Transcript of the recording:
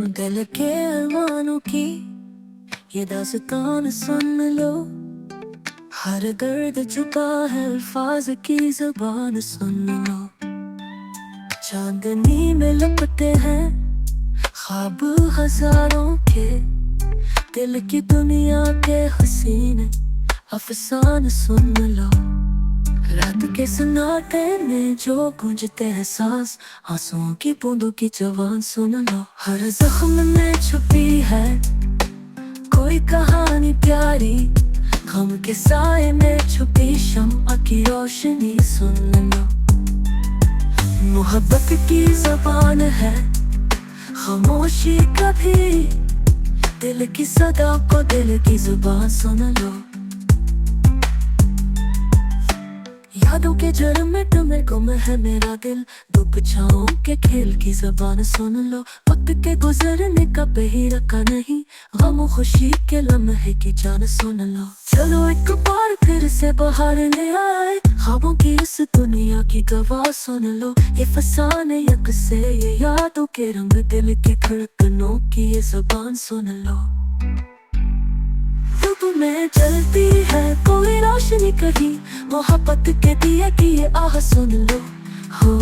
दिल के अरमानों की ये दास्तान सुन लो। हर दर्द छुपा है अल्फाज की ज़बान सुन लो। चांदनी में लपटे हैं ख्वाब हजारों के, दिल की दुनिया के हसीन अफसाने सुन लो। रात के सन्नाटे में जो गूंजते हैं सांस, आंसुओं की बूंदों की जवान सुन लो। हर जख्म में छुपी है कोई कहानी प्यारी, गम के साए में छुपी शम्मा की रोशनी सुन लो। मोहब्बत की ज़बान है खामोशी कभी, दिल की सदा को दिल की जुबान सुन लो। यादों के जड़ में तुम्हें गुम है मेरा दिल, डूब छाओं के खेल की ज़बान सुन लो। वक्त के गुजरने का बही रखा नहीं, गम खुशी के लम्हे की जान सुन लो। चलो एक बार फिर से बाहर ले आए ख्वाबों की इस दुनिया की गवाह सुन लो। ये फसाने यक से ये यादों के रंग, दिल के धड़कनों की ये ज़बान सुन लो। धूप में जलती है कोई रोशनी कहीं, मोहब्बत के दिए की ये आह सुन लो। हो